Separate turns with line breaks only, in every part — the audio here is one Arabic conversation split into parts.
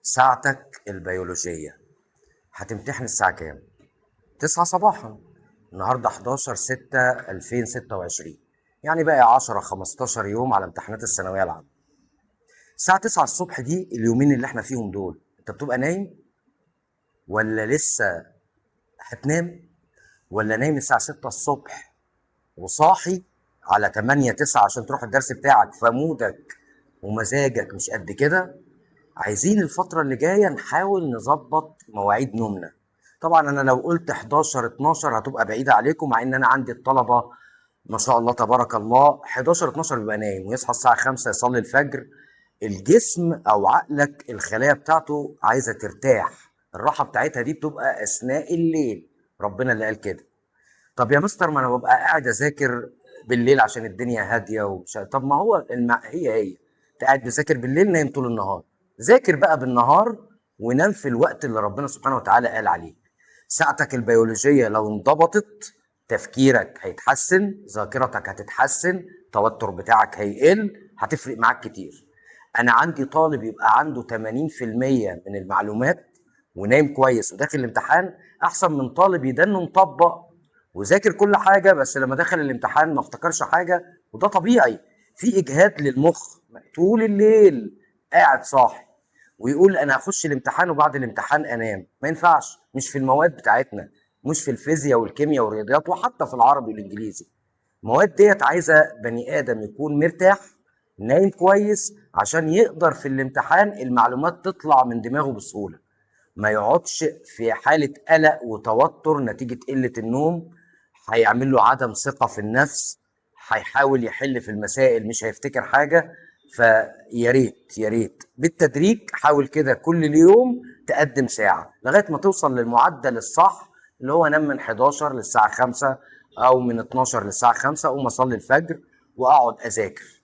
ساعتك البيولوجية هتمتحن الساعة كام؟ 9 صباحا. النهاردة 11/6/2026، يعني بقى 10-15 يوم على امتحانات الثانوية العامة. الساعة 9 الصبح دي، اليومين اللي احنا فيهم دول، انت بتبقى نايم ولا لسه هتنام؟ ولا نايم الساعة 6 الصبح وصاحي على 8-9 عشان تروح الدرس بتاعك، فمودك ومزاجك مش قد كده؟ عايزين الفترة اللي جاية نحاول نظبط مواعيد نومنا. طبعا انا لو قلت 11-12 هتبقى بعيدة عليكم، مع ان انا عندي الطلبة ما شاء الله تبارك الله 11-12 بيبقى نايم ويصحى الساعة 5 يصلي الفجر. الجسم او عقلك الخلايا بتاعته عايزة ترتاح، الراحة بتاعتها دي بتبقى اثناء الليل، ربنا اللي قال كده. طب يا مستر، ما انا ببقى قاعد اذاكر بالليل عشان الدنيا هاديه طب ما هو هي انت قاعد بتذاكر بالليل، نايم طول النهار. ذاكر بقى بالنهار ونام في الوقت اللي ربنا سبحانه وتعالى قال عليه. ساعتك البيولوجيه لو انضبطت، تفكيرك هيتحسن، ذاكرتك هتتحسن، التوتر بتاعك هيقل، هتفرق معاك كتير. انا عندي طالب يبقى عنده 80% من المعلومات ونايم كويس وداخل الامتحان، احسن من طالب يدنه مطبق وذاكر كل حاجه بس لما دخل الامتحان ما افتكرش حاجه. وده طبيعي، في اجهاد للمخ طول الليل قاعد صاحي، ويقول انا هخش الامتحان وبعد الامتحان انام. ما ينفعش، مش في المواد بتاعتنا، مش في الفيزياء والكيمياء والرياضيات وحتى في العربي والانجليزي. المواد ديت عايزه بني ادم يكون مرتاح نايم كويس عشان يقدر في الامتحان المعلومات تطلع من دماغه بسهوله، ما يقعدش في حالة قلق وتوتر نتيجة قلة النوم. هيعمل له عدم ثقة في النفس، هيحاول يحل في المسائل مش هيفتكر حاجة. فيا ريت يا ريت بالتدريج، حاول كده كل يوم تقدم ساعة لغاية ما توصل للمعدل الصح، اللي هو نام من 11 للساعة 5 أو من 12 للساعة 5، أقوم أصلي الفجر وأقعد أذاكر.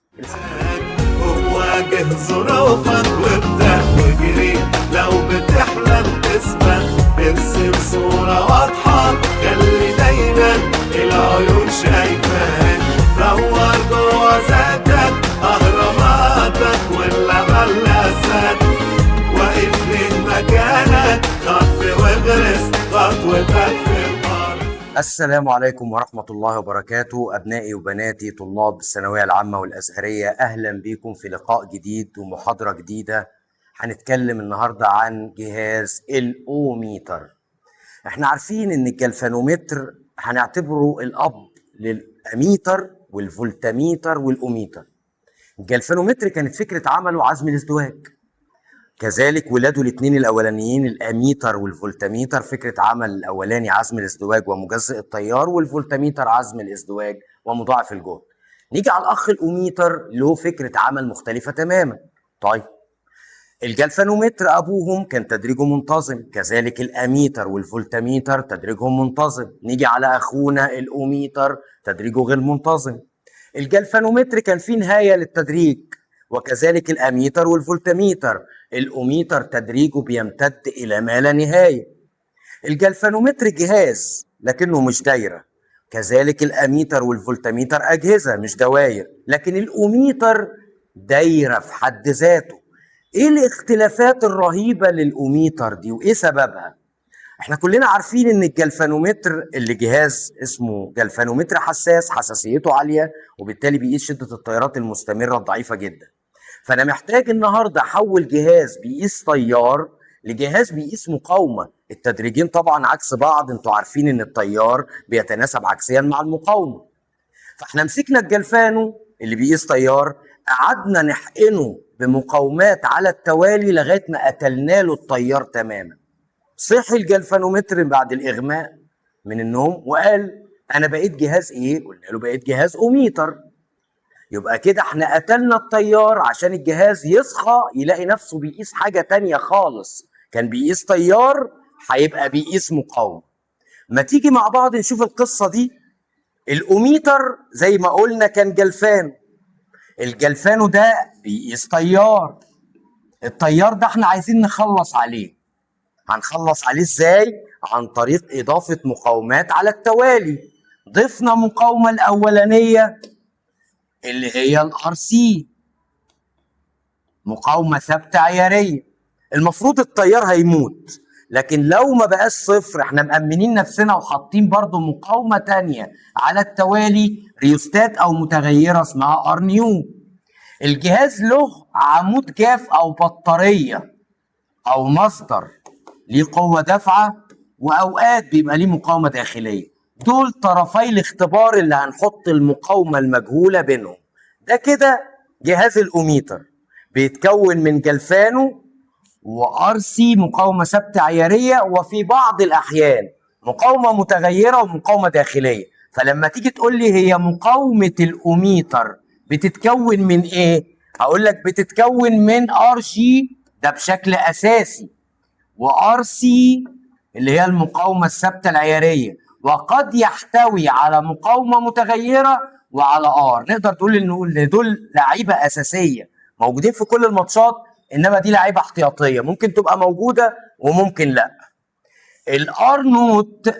وواجه ظروفك وابدأ واجري، لو بتحلم تثبت ارسم صورة واضحة، خلي دايما العيون شايفاك، دور جوا ذاتك أهراماتك ولا ملاسات، واقف من مكانك خط واغرس خطوتك في الأرض.
السلام عليكم ورحمة الله وبركاته، أبنائي وبناتي طلاب الثانوية العامة والأزهرية، أهلا بكم في لقاء جديد ومحاضرة جديدة. هنتكلم النهاردة عن جهاز الأوميتر. احنا عارفين ان الجلفانومتر هنعتبره الأب للأميتر والفولتميتر والأوميتر. الجلفانومتر كانت فكرة عمله عزم الازدواج، كذلك ولاده الاثنين الاولانيين الاميتر والفولتميتر، فكره عمل الاولاني عزم الازدواج ومجزئ التيار، والفولتميتر عزم الازدواج ومضاعف الجهد. نيجي على الاخ الاوميتر، له فكره عمل مختلفه تماما. طيب، الجلفانومتر ابوهم كان تدريجه منتظم، كذلك الاميتر والفولتميتر تدريجهم منتظم. نيجي على اخونا الاوميتر، تدريجه غير منتظم. الجلفانومتر كان فيه نهايه للتدريج، وكذلك الاميتر والفولتميتر. الاوميتر تدريجه بيمتد الى ما لا نهايه. الجلفانومتر جهاز لكنه مش دايره، كذلك الاميتر والفولتميتر اجهزه مش دواير، لكن الاوميتر دايره في حد ذاته. ايه الاختلافات الرهيبه للاوميتر دي وايه سببها؟ احنا كلنا عارفين ان الجلفانومتر اللي جهاز اسمه جلفانومتر حساس، حساسيته عاليه وبالتالي بيقيس شده التيارات المستمره الضعيفه جدا. فانا محتاج النهارده احول جهاز بيقيس تيار لجهاز بيقيس مقاومه. التدريجين طبعا عكس بعض، انتوا عارفين ان التيار بيتناسب عكسيا مع المقاومه. فاحنا مسكنا الجلفانو اللي بيقيس تيار، قعدنا نحقنه بمقاومات على التوالي لغايه ما قتلنا له التيار تماما. صحي الجلفانومتر بعد الاغماء من النوم وقال انا بقيت جهاز ايه؟ قلنا له بقيت جهاز اوميتر. يبقى كده احنا قتلنا التيار عشان الجهاز يصحى يلاقي نفسه بيقيس حاجة تانية خالص. كان بيقيس تيار، هيبقى بيقيس مقاومة. ما تيجي مع بعض نشوف القصة دي. الأوميتر زي ما قلنا كان جلفانو، الجلفانو ده بيقيس تيار. التيار ده احنا عايزين نخلص عليه. هنخلص عليه ازاي؟ عن طريق إضافة مقاومات على التوالي. ضفنا مقاومة الأولانية اللي هي الار سي، مقاومة ثابتة عيارية. المفروض التيار هيموت. لكن لو ما بقاش صفر احنا مأمنين نفسنا وحاطين برضو مقاومة تانية على التوالي، ريوستات او متغيرة اسمها ار نيو. الجهاز له عمود جاف او بطارية او مصدر ليه قوة دافعة، واوقات بيبقى ليه مقاومة داخلية. دول طرفي الاختبار اللي هنحط المقاومة المجهولة بينهم. ده كده جهاز الاوميتر، بيتكون من جلفانو وار سي مقاومه ثابته عياريه، وفي بعض الاحيان مقاومه متغيره ومقاومه داخليه. فلما تيجي تقول لي هي مقاومه الاوميتر بتتكون من ايه؟ هقول لك بتتكون من ار جي ده بشكل اساسي، وار سي اللي هي المقاومه الثابته العياريه، وقد يحتوي على مقاومه متغيره وعلى ار. نقدر تقول ان دول لعيبه اساسيه موجودين في كل الماتشات، انما دي لعيبه احتياطيه ممكن تبقى موجوده وممكن لا. الار نوت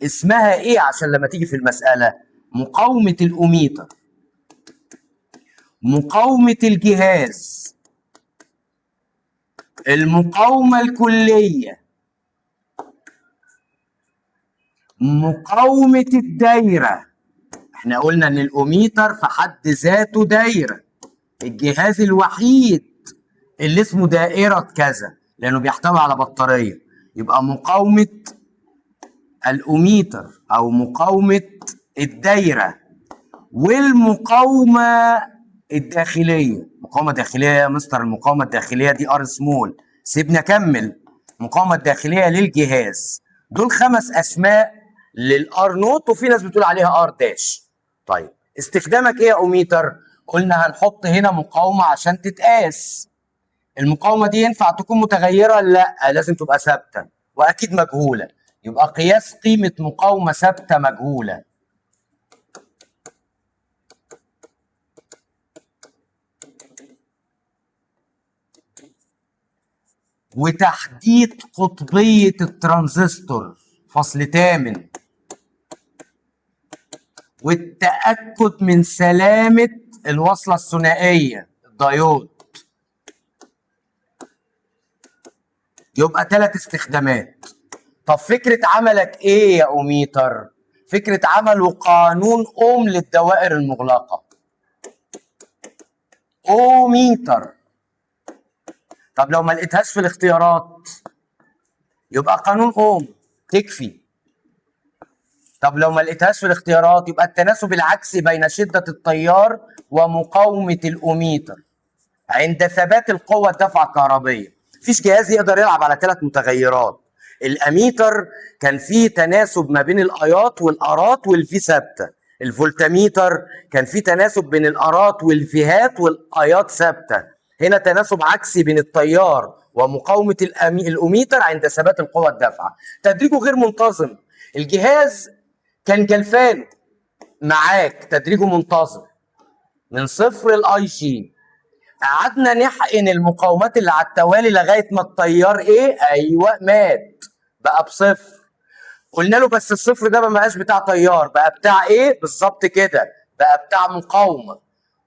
اسمها ايه عشان لما تيجي في المساله؟ مقاومه الاوميتر، مقاومه الجهاز، المقاومه الكليه، مقاومه الدايره. احنا قلنا ان الاوميتر في حد ذاته دايره، الجهاز الوحيد اللي اسمه دائره كذا لانه بيحتوي على بطاريه. يبقى مقاومه الاوميتر او مقاومه الدايره، والمقاومه الداخليه. مقاومه داخليه يا مستر، المقاومه الداخليه دي ار سمول، سيبني اكمل. المقاومه الداخليه للجهاز. دول 5 اسماء للار نوت، وفي ناس بتقول عليها ار داش. طيب استخدامك ايه يا اوميتر؟ قلنا هنحط هنا مقاومه عشان تتقاس. المقاومه دي ينفع تكون متغيره؟ لا، لازم تبقى ثابته واكيد مجهوله. يبقى قياس قيمه مقاومه ثابته مجهوله. وتحديد قطبيه الترانزستور فصل تامن، والتاكد من سلامه الوصله الثنائيه الدايود. يبقى 3 استخدامات. طب فكرة عملك ايه يا اوميتر؟ فكرة عمله قانون اوم للدوائر المغلقة. اوميتر. طب لو ما لقيتهاش في الاختيارات يبقى قانون اوم تكفي. طب لو ما لقيتهاش في الاختيارات يبقى التناسب العكسي بين شدة التيار ومقاومة الاوميتر عند ثبات القوة الدافعة الكهربية. مفيش جهاز يقدر يلعب على 3 متغيرات. الاميتر كان فيه تناسب ما بين الايات والارات والفي ثابته. الفولتميتر كان فيه تناسب بين الارات والفيهات والايات ثابته. هنا تناسب عكسي بين التيار ومقاومه الاوميتر عند ثبات القوه الدافعه. تدريجه غير منتظم. الجهاز كان جلفان معاك تدريجه منتظم من صفر لاي جي. قعدنا نحقن المقاومات اللي على التوالي لغايه ما التيار ايه؟ ايوه مات بقى بصفر. قلنا له بس الصفر ده ما بقاش بتاع تيار، بقى بتاع ايه؟ بالظبط كده، بقى بتاع مقاومه.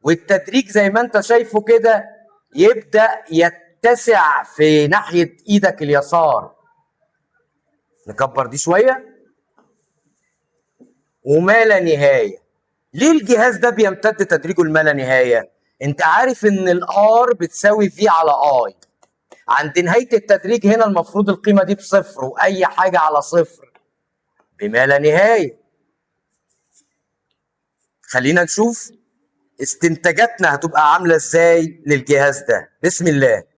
والتدريج زي ما انت شايفه كده يبدا يتسع في ناحيه ايدك اليسار. نكبر دي شويه. وما لا نهايه. ليه الجهاز ده بيمتد تدريجه لما لا نهايه؟ انت عارف ان الار بتساوي في على اي. عند نهايه التدريج هنا المفروض القيمه دي بصفر، واي حاجه على صفر بما لا نهايه. خلينا نشوف استنتاجاتنا هتبقى عامله ازاي للجهاز ده. بسم الله.